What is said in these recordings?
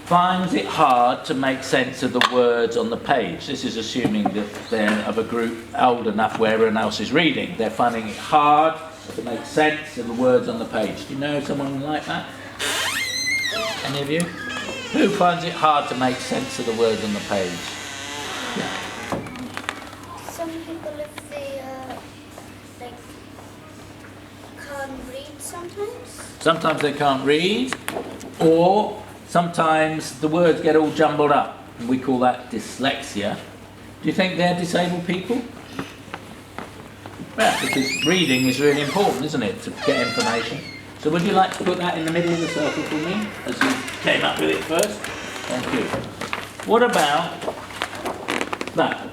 finds it hard to make sense of the words on the page. This is assuming that they're of a group old enough where everyone else is reading. They're finding it hard to make sense of the words on the page. Do you know someone like that? Any of you? Who finds it hard to make sense of the words on the page? Yeah. Some people, if they can't read sometimes. Sometimes they can't read, or sometimes the words get all jumbled up, and we call that dyslexia. Do you think they're disabled people? Well, because reading is really important, isn't it, to get information. So would you like to put that in the middle of the circle for me, as you came up with it first? Thank you. What about that?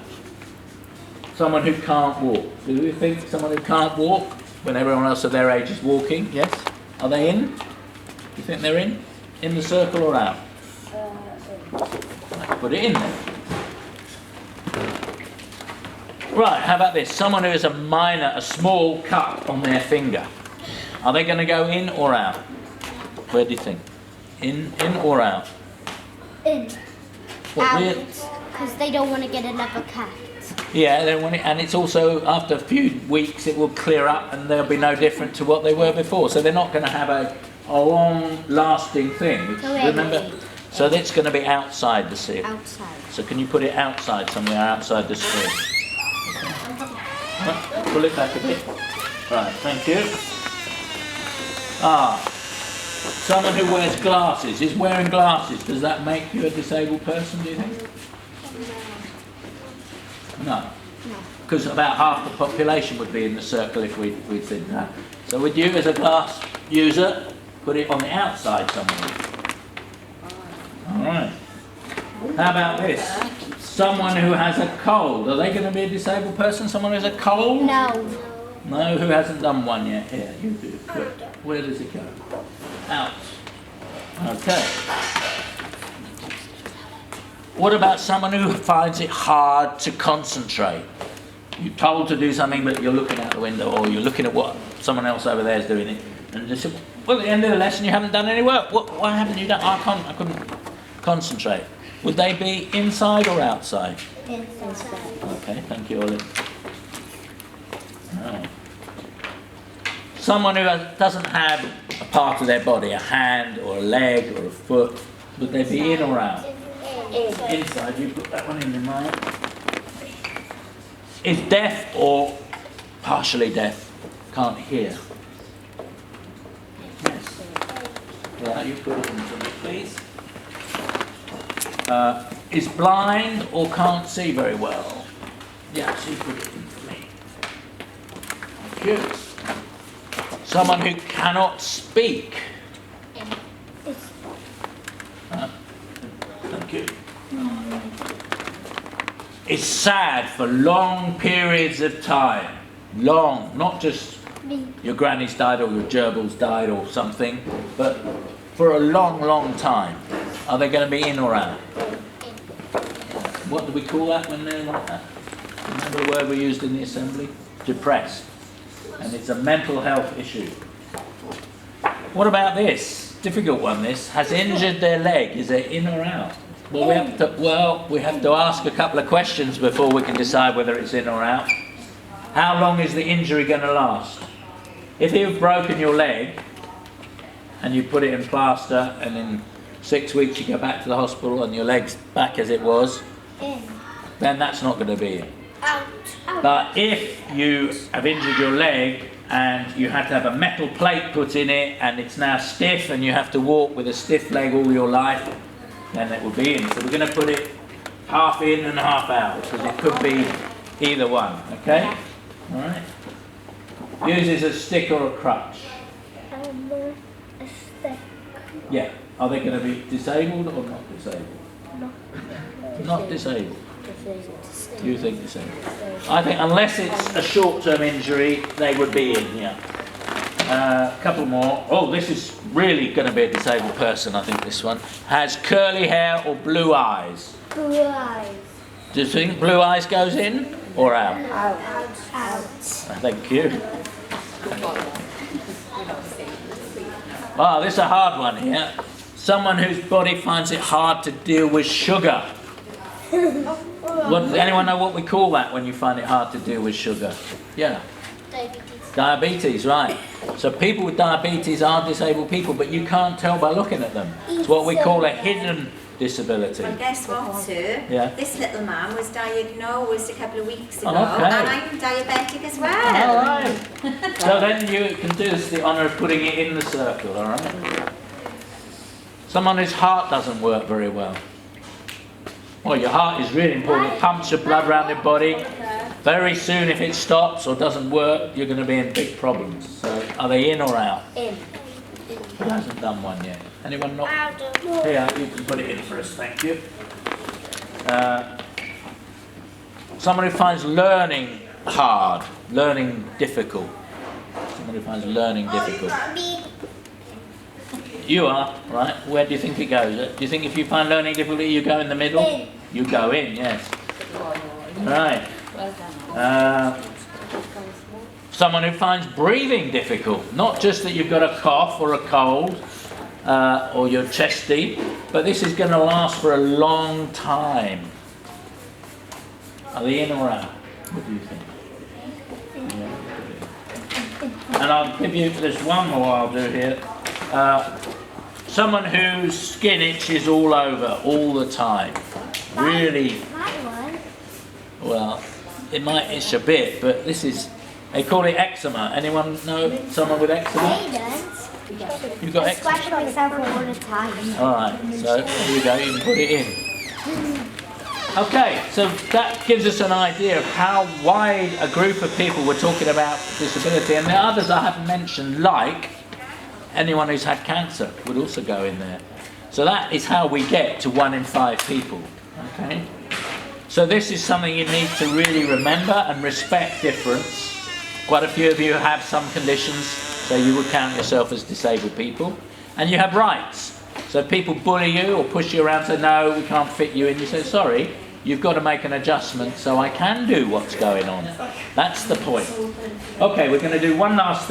Someone who can't walk. Do you think someone who can't walk, when everyone else of their age is walking, yes? Are they in? Do you think they're in? In the circle or out? Put it in there. Right, how about this? Someone who has a small cut on their finger. Are they going to go in or out? Where do you think? In or out? In. What, Out. Because they don't want to get another cat. Yeah, they want it, and it's also, after a few weeks, it will clear up and they'll be no different to what they were before. So they're not going to have a long-lasting thing. Which, remember? So that's going to be outside the screen. Outside. So can you put it outside, somewhere outside the screen? Right, pull it back a bit. Right, thank you. Someone who wears glasses. Is wearing glasses, does that make you a disabled person, do you think? No. Because about half the population would be in the circle if we did that. So would you, as a glass user, put it on the outside somewhere? Alright. How about this? Someone who has a cold. Are they going to be a disabled person? Someone who has a cold? No. No, who hasn't done one yet? Here, you do. Good. Where does it go? Out. Okay. What about someone who finds it hard to concentrate? You're told to do something, but you're looking out the window, or you're looking at what someone else over there is doing it, and just say, well, at the end of the lesson, you haven't done any work. Why haven't you done? I couldn't concentrate. Would they be inside or outside? Inside. Okay, thank you, Ollie. Right. Someone who doesn't have a part of their body, a hand or a leg or a foot, would they be in or out? Inside. You put that one in your mind. Is deaf or partially deaf? Can't hear. Yes. Yeah, you put it in for me, please. Is blind or can't see very well? Yes, you put it in for me. Thank you. Someone who cannot speak. Thank you. Is sad for long periods of time. Long, not just your granny's died or your gerbils died or something, but for a long time. Are they going to be in or out? What do we call that when they're like that? Remember the word we used in the assembly? Depressed. And it's a mental health issue. What about this? Difficult one, this. Has injured their leg. Is it in or out? Well, we have to ask a couple of questions before we can decide whether it's in or out. How long is the injury going to last? If you've broken your leg and you put it in plaster and in 6 weeks you go back to the hospital and your leg's back as it was, then that's not going to be in. Out. But if you have injured your leg and you had to have a metal plate put in it and it's now stiff and you have to walk with a stiff leg all your life, then it will be in. So we're going to put it half in and half out, because it could be either one, okay? Alright. Uses a stick or a crutch. A stick. Yeah. Are they going to be disabled or not disabled? Not disabled. You think disabled? I think unless it's a short-term injury, they would be in, yeah. A couple more. Oh, this is really going to be a disabled person, I think, this one. Has curly hair or blue eyes? Blue eyes. Do you think blue eyes goes in or out? Out. Thank you. Oh, this is a hard one here. Someone whose body finds it hard to deal with sugar. Does anyone know what we call that when you find it hard to deal with sugar? Yeah. Diabetes. Diabetes, right. So people with diabetes are disabled people, but you can't tell by looking at them. It's what we call a hidden disability. Well, guess what, sir? Yeah. This little man was diagnosed a couple of weeks ago, Oh, okay. and I'm diabetic as well. All right. So then you can do us the honour of putting it in the circle, all right? Someone whose heart doesn't work very well. Well, your heart is really important. It pumps your blood around your body. Very soon, if it stops or doesn't work, you're going to be in big problems. So, are they in or out? In. Who hasn't done one yet? Anyone not? Out. Here, you can put it in for us, thank you. Someone who finds learning hard, learning difficult. Someone who finds learning difficult. You are, right? Where do you think it goes? Do you think if you find learning difficult, you go in the middle? In. You go in, yes. Right. Someone who finds breathing difficult. Not just that you've got a cough or a cold, or you're chesty, but this is going to last for a long time. Are they in or out? What do you think? Yeah. And I'll give you, there's one more I'll do here. Someone whose skin itches all over, all the time. Really, well, it might itch a bit, but this is, they call it eczema. Anyone know someone with eczema? You've got eczema? Scratch myself all the time. Alright, so here we go, you can put it in. Okay, so that gives us an idea of how wide a group of people we're talking about disability, and the others I haven't mentioned, like anyone who's had cancer would also go in there. So that is how we get to 1 in 5 people. Okay? So this is something you need to really remember and respect difference. Quite a few of you have some conditions, so you would count yourself as disabled people. And you have rights. So if people bully you or push you around and say, no, we can't fit you in, you say, sorry, you've got to make an adjustment so I can do what's going on. That's the point. Okay, we're going to do one last thing.